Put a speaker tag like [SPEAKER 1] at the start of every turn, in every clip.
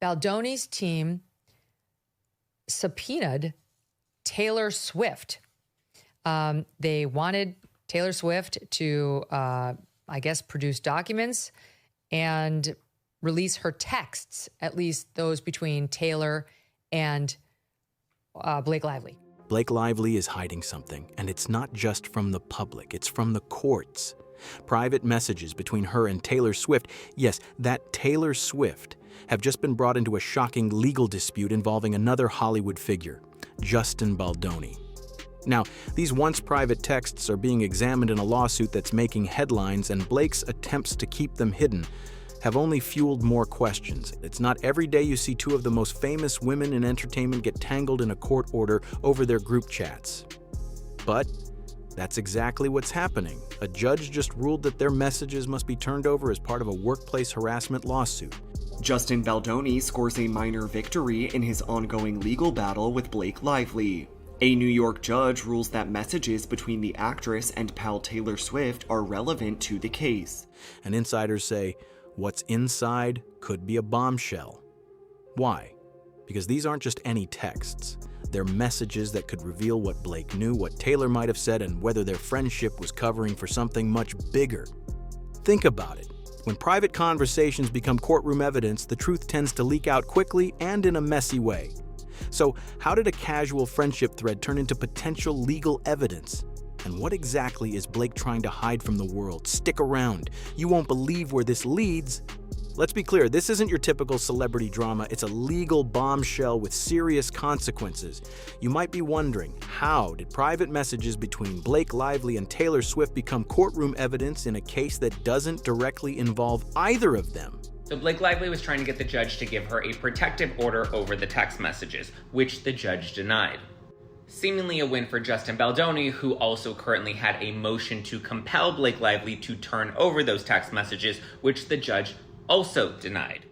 [SPEAKER 1] Baldoni's team subpoenaed Taylor Swift. They wanted Taylor Swift to, produce documents and release her texts, at least those between Taylor and Blake Lively.
[SPEAKER 2] Blake Lively is hiding something, and it's not just from the public, it's from the courts. Private messages between her and Taylor Swift, yes, that Taylor Swift, have just been brought into a shocking legal dispute involving another Hollywood figure, Justin Baldoni. Now, these once private texts are being examined in a lawsuit that's making headlines, and Blake's attempts to keep them hidden have only fueled more questions. It's not every day you see two of the most famous women in entertainment get tangled in a court order over their group chats. But that's exactly what's happening. A judge just ruled that their messages must be turned over as part of a workplace harassment lawsuit.
[SPEAKER 3] Justin Baldoni scores a minor victory in his ongoing legal battle with Blake Lively. A New York judge rules that messages between the actress and pal Taylor Swift are relevant to the case.
[SPEAKER 2] And insiders say, what's inside could be a bombshell. Why? Because these aren't just any texts. They're messages that could reveal what Blake knew, what Taylor might have said, and whether their friendship was covering for something much bigger. Think about it. When private conversations become courtroom evidence, the truth tends to leak out quickly and in a messy way. So, how did a casual friendship thread turn into potential legal evidence? And what exactly is Blake trying to hide from the world? Stick around. You won't believe where this leads. Let's be clear, this isn't your typical celebrity drama. It's a legal bombshell with serious consequences. You might be wondering, how did private messages between Blake Lively and Taylor Swift become courtroom evidence in a case that doesn't directly involve either of them?
[SPEAKER 4] So Blake Lively was trying to get the judge to give her a protective order over the text messages, which the judge denied. Seemingly a win for Justin Baldoni, who also currently had a motion to compel Blake Lively to turn over those text messages, which the judge also denied.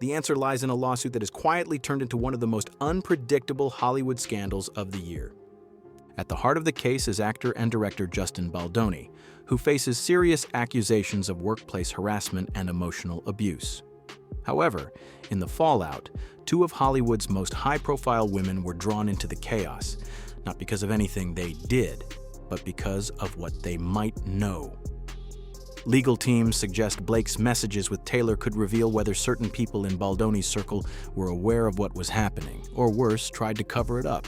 [SPEAKER 2] The answer lies in a lawsuit that has quietly turned into one of the most unpredictable Hollywood scandals of the year. At the heart of the case is actor and director Justin Baldoni, who faces serious accusations of workplace harassment and emotional abuse. However, in the fallout, two of Hollywood's most high-profile women were drawn into the chaos, not because of anything they did, but because of what they might know. Legal teams suggest Blake's messages with Taylor could reveal whether certain people in Baldoni's circle were aware of what was happening, or worse, tried to cover it up.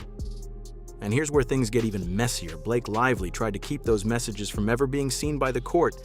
[SPEAKER 2] And here's where things get even messier. Blake Lively tried to keep those messages from ever being seen by the court,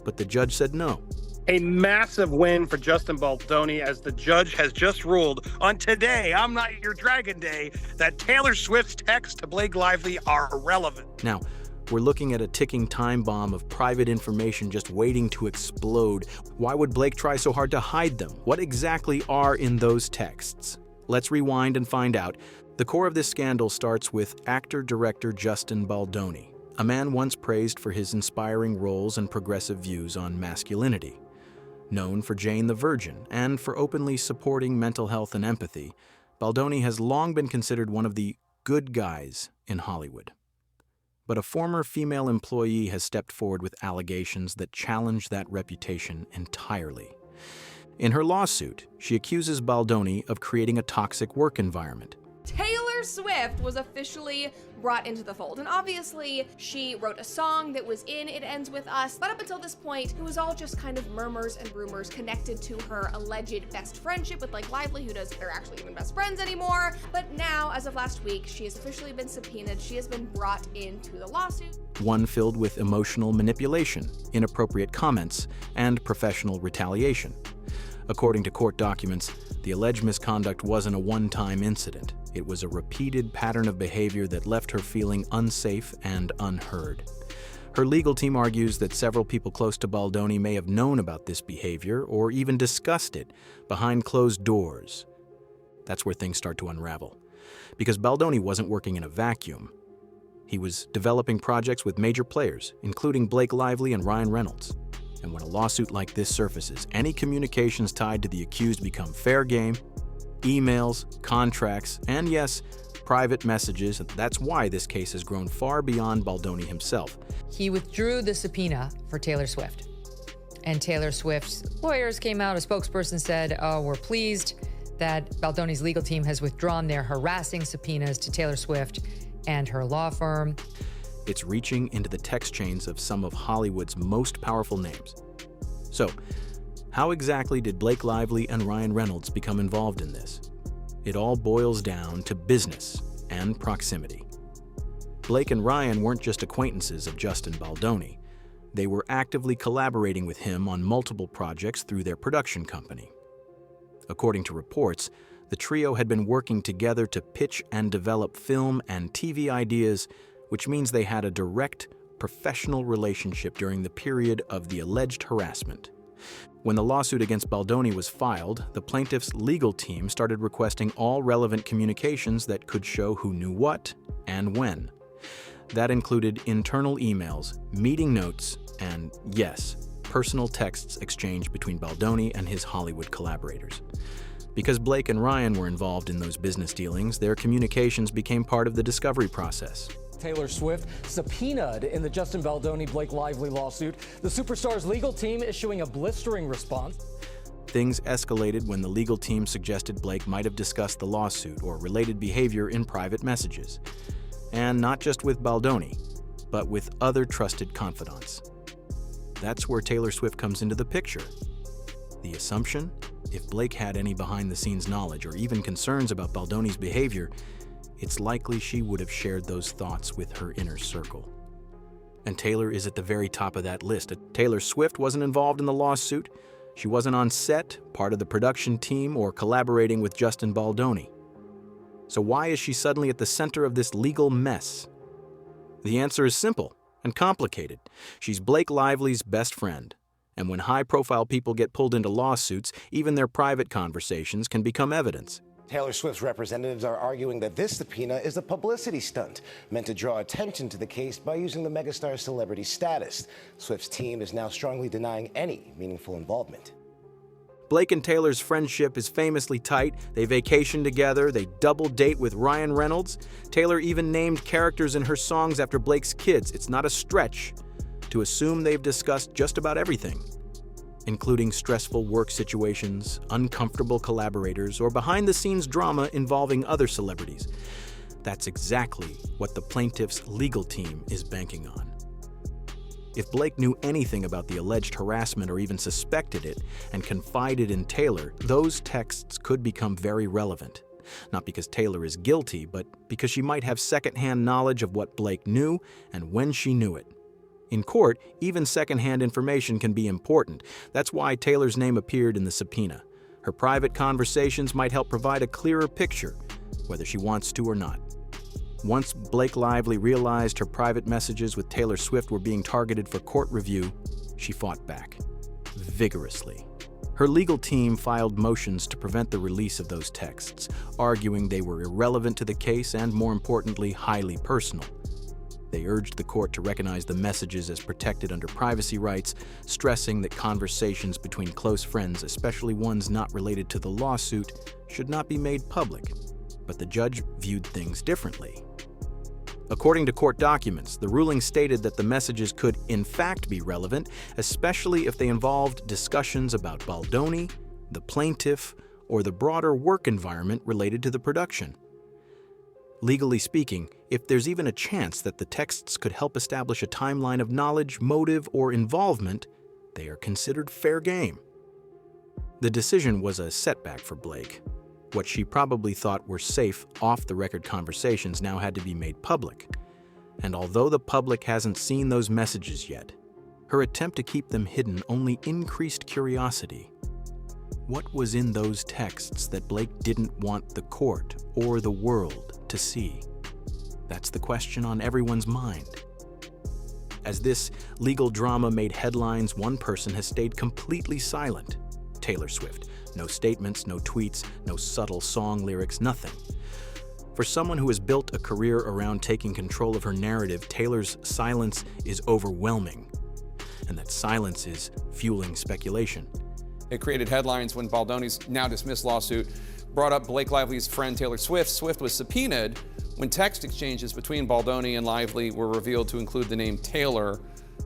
[SPEAKER 2] but the judge said no.
[SPEAKER 5] A massive win for Justin Baldoni, as the judge has just ruled on Today, I'm Not Your Dragon Day, that Taylor Swift's texts to Blake Lively are irrelevant.
[SPEAKER 2] Now, we're looking at a ticking time bomb of private information just waiting to explode. Why would Blake try so hard to hide them? What exactly are in those texts? Let's rewind and find out. The core of this scandal starts with actor-director Justin Baldoni, a man once praised for his inspiring roles and progressive views on masculinity. Known for Jane the Virgin and for openly supporting mental health and empathy, Baldoni has long been considered one of the good guys in Hollywood. But a former female employee has stepped forward with allegations that challenge that reputation entirely. In her lawsuit, she accuses Baldoni of creating a toxic work environment.
[SPEAKER 6] Taylor Swift was officially brought into the fold, and obviously she wrote a song that was in It Ends With Us, but up until this point it was all just kind of murmurs and rumors connected to her alleged best friendship with Blake Lively, who they're actually even best friends anymore. But now, as of last week, she has officially been subpoenaed. She has been brought into the lawsuit.
[SPEAKER 2] One filled with emotional manipulation, inappropriate comments, and professional retaliation. According to court documents, the alleged misconduct wasn't a one-time incident. It was a repeated pattern of behavior that left her feeling unsafe and unheard. Her legal team argues that several people close to Baldoni may have known about this behavior or even discussed it behind closed doors. That's where things start to unravel. Because Baldoni wasn't working in a vacuum. He was developing projects with major players, including Blake Lively and Ryan Reynolds. And when a lawsuit like this surfaces, any communications tied to the accused become fair game. Emails, contracts, and yes, private messages. That's why this case has grown far beyond Baldoni himself.
[SPEAKER 1] He withdrew the subpoena for Taylor Swift. And Taylor Swift's lawyers came out, a spokesperson said, "Oh, we're pleased that Baldoni's legal team has withdrawn their harassing subpoenas to Taylor Swift and her law firm.
[SPEAKER 2] It's reaching into the text chains of some of Hollywood's most powerful names. So, how exactly did Blake Lively and Ryan Reynolds become involved in this? It all boils down to business and proximity. Blake and Ryan weren't just acquaintances of Justin Baldoni. They were actively collaborating with him on multiple projects through their production company. According to reports, the trio had been working together to pitch and develop film and TV ideas, which means they had a direct, professional relationship during the period of the alleged harassment. When the lawsuit against Baldoni was filed, the plaintiff's legal team started requesting all relevant communications that could show who knew what and when. That included internal emails, meeting notes, and, yes, personal texts exchanged between Baldoni and his Hollywood collaborators. Because Blake and Ryan were involved in those business dealings, their communications became part of the discovery process.
[SPEAKER 7] Taylor Swift subpoenaed in the Justin Baldoni-Blake Lively lawsuit, the superstar's legal team issuing a blistering response.
[SPEAKER 2] Things escalated when the legal team suggested Blake might have discussed the lawsuit or related behavior in private messages. And not just with Baldoni, but with other trusted confidants. That's where Taylor Swift comes into the picture. The assumption, if Blake had any behind-the-scenes knowledge or even concerns about Baldoni's behavior, it's likely she would have shared those thoughts with her inner circle. And Taylor is at the very top of that list. Taylor Swift wasn't involved in the lawsuit. She wasn't on set, part of the production team, or collaborating with Justin Baldoni. So why is she suddenly at the center of this legal mess? The answer is simple and complicated. She's Blake Lively's best friend. And when high-profile people get pulled into lawsuits, even their private conversations can become evidence.
[SPEAKER 8] Taylor Swift's representatives are arguing that this subpoena is a publicity stunt meant to draw attention to the case by using the megastar's celebrity status. Swift's team is now strongly denying any meaningful involvement.
[SPEAKER 2] Blake and Taylor's friendship is famously tight. They vacation together, they double date with Ryan Reynolds. Taylor even named characters in her songs after Blake's kids. It's not a stretch to assume they've discussed just about everything, including stressful work situations, uncomfortable collaborators, or behind-the-scenes drama involving other celebrities. That's exactly what the plaintiff's legal team is banking on. If Blake knew anything about the alleged harassment or even suspected it and confided in Taylor, those texts could become very relevant. Not because Taylor is guilty, but because she might have secondhand knowledge of what Blake knew and when she knew it. In court, even secondhand information can be important. That's why Taylor's name appeared in the subpoena. Her private conversations might help provide a clearer picture, whether she wants to or not. Once Blake Lively realized her private messages with Taylor Swift were being targeted for court review, she fought back, vigorously. Her legal team filed motions to prevent the release of those texts, arguing they were irrelevant to the case and, more importantly, highly personal. They urged the court to recognize the messages as protected under privacy rights, stressing that conversations between close friends, especially ones not related to the lawsuit, should not be made public. But the judge viewed things differently. According to court documents, the ruling stated that the messages could in fact be relevant, especially if they involved discussions about Baldoni, the plaintiff, or the broader work environment related to the production. Legally speaking, if there's even a chance that the texts could help establish a timeline of knowledge, motive, or involvement, they are considered fair game. The decision was a setback for Blake. What she probably thought were safe, off-the-record conversations now had to be made public. And although the public hasn't seen those messages yet, her attempt to keep them hidden only increased curiosity. What was in those texts that Blake didn't want the court or the world to see? That's the question on everyone's mind. As this legal drama made headlines, one person has stayed completely silent: Taylor Swift. No statements, no tweets, no subtle song lyrics, nothing. For someone who has built a career around taking control of her narrative, Taylor's silence is overwhelming. And that silence is fueling speculation.
[SPEAKER 9] It created headlines when Baldoni's now dismissed lawsuit brought up Blake Lively's friend Taylor Swift. Swift was subpoenaed when text exchanges between Baldoni and Lively were revealed to include the name Taylor.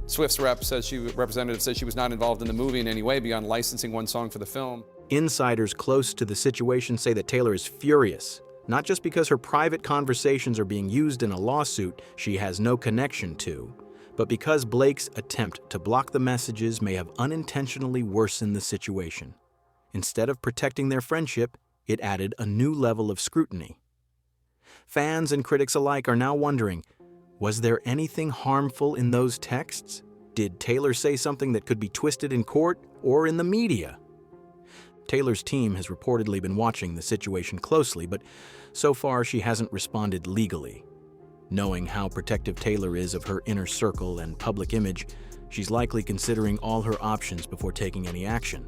[SPEAKER 9] Swift's representative says she was not involved in the movie in any way beyond licensing one song for the film.
[SPEAKER 2] Insiders close to the situation say that Taylor is furious, not just because her private conversations are being used in a lawsuit she has no connection to, but because Blake's attempt to block the messages may have unintentionally worsened the situation. Instead of protecting their friendship, it added a new level of scrutiny. Fans and critics alike are now wondering, was there anything harmful in those texts? Did Taylor say something that could be twisted in court or in the media? Taylor's team has reportedly been watching the situation closely, but so far she hasn't responded legally. Knowing how protective Taylor is of her inner circle and public image, she's likely considering all her options before taking any action.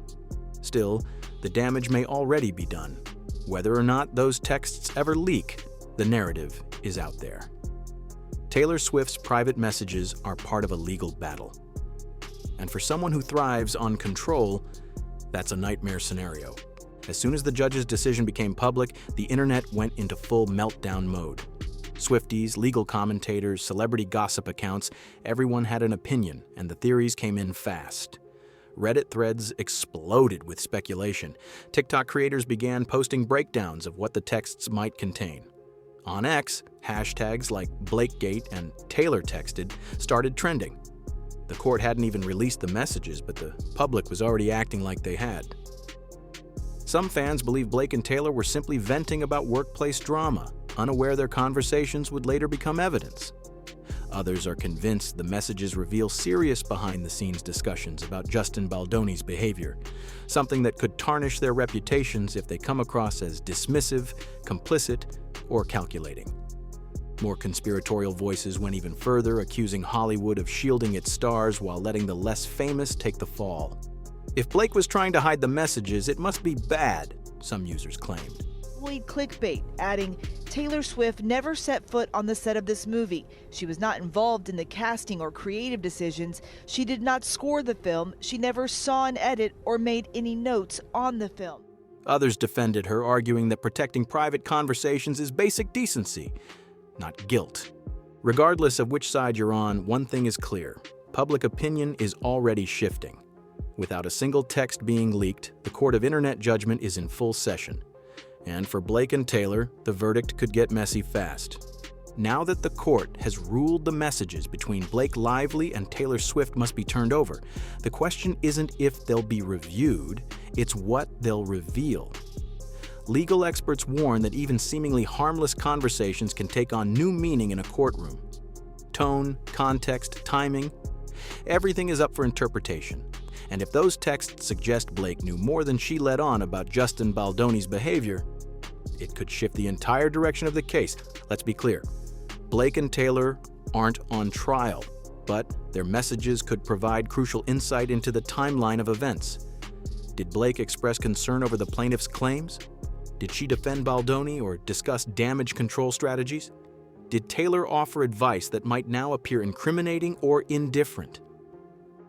[SPEAKER 2] Still, the damage may already be done. Whether or not those texts ever leak, the narrative is out there. Taylor Swift's private messages are part of a legal battle. And for someone who thrives on control, that's a nightmare scenario. As soon as the judge's decision became public, the internet went into full meltdown mode. Swifties, legal commentators, celebrity gossip accounts, everyone had an opinion, and the theories came in fast. Reddit threads exploded with speculation. TikTok creators began posting breakdowns of what the texts might contain. On X, hashtags like Blakegate and Taylor texted started trending. The court hadn't even released the messages, but the public was already acting like they had. Some fans believe Blake and Taylor were simply venting about workplace drama, unaware their conversations would later become evidence. Others are convinced the messages reveal serious behind-the-scenes discussions about Justin Baldoni's behavior, something that could tarnish their reputations if they come across as dismissive, complicit, or calculating. More conspiratorial voices went even further, accusing Hollywood of shielding its stars while letting the less famous take the fall. If Blake was trying to hide the messages, it must be bad, some users claimed.
[SPEAKER 10] Clickbait, adding, Taylor Swift never set foot on the set of this movie. She was not involved in the casting or creative decisions. She did not score the film. She never saw an edit or made any notes on the film.
[SPEAKER 2] Others defended her, arguing that protecting private conversations is basic decency, not guilt. Regardless of which side you're on, one thing is clear. Public opinion is already shifting. Without a single text being leaked, the court of internet judgment is in full session. And for Blake and Taylor, the verdict could get messy fast. Now that the court has ruled the messages between Blake Lively and Taylor Swift must be turned over, the question isn't if they'll be reviewed, it's what they'll reveal. Legal experts warn that even seemingly harmless conversations can take on new meaning in a courtroom. Tone, context, timing, everything is up for interpretation. And if those texts suggest Blake knew more than she let on about Justin Baldoni's behavior, it could shift the entire direction of the case. Let's be clear. Blake and Taylor aren't on trial, but their messages could provide crucial insight into the timeline of events. Did Blake express concern over the plaintiff's claims? Did she defend Baldoni or discuss damage control strategies? Did Taylor offer advice that might now appear incriminating or indifferent?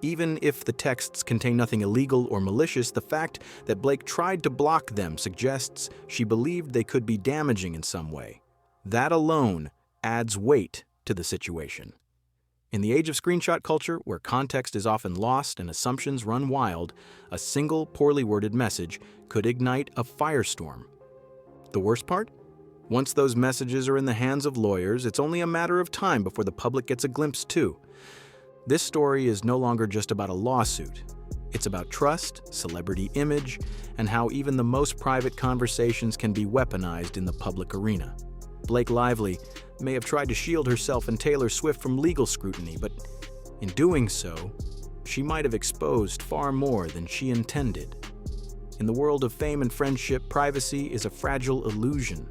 [SPEAKER 2] Even if the texts contain nothing illegal or malicious, the fact that Blake tried to block them suggests she believed they could be damaging in some way. That alone adds weight to the situation. In the age of screenshot culture, where context is often lost and assumptions run wild, a single poorly worded message could ignite a firestorm. The worst part? Once those messages are in the hands of lawyers, it's only a matter of time before the public gets a glimpse too. This story is no longer just about a lawsuit. It's about trust, celebrity image, and how even the most private conversations can be weaponized in the public arena. Blake Lively may have tried to shield herself and Taylor Swift from legal scrutiny, but in doing so, she might have exposed far more than she intended. In the world of fame and friendship, privacy is a fragile illusion.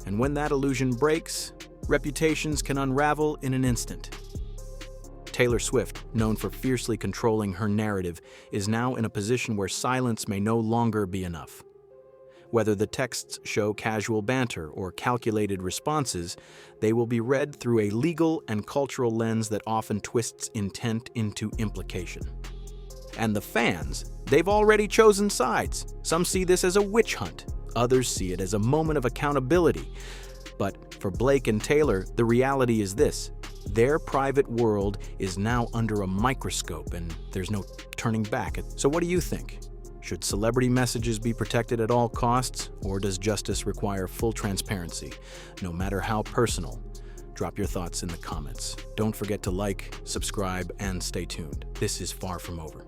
[SPEAKER 2] And when that illusion breaks, reputations can unravel in an instant. Taylor Swift, known for fiercely controlling her narrative, is now in a position where silence may no longer be enough. Whether the texts show casual banter or calculated responses, they will be read through a legal and cultural lens that often twists intent into implication. And the fans, they've already chosen sides. Some see this as a witch hunt. Others see it as a moment of accountability. But for Blake and Taylor, the reality is this. Their private world is now under a microscope and there's no turning back. So what do you think? Should celebrity messages be protected at all costs, or does justice require full transparency, no matter how personal? Drop your thoughts in the comments. Don't forget to like, subscribe, and stay tuned. This is far from over.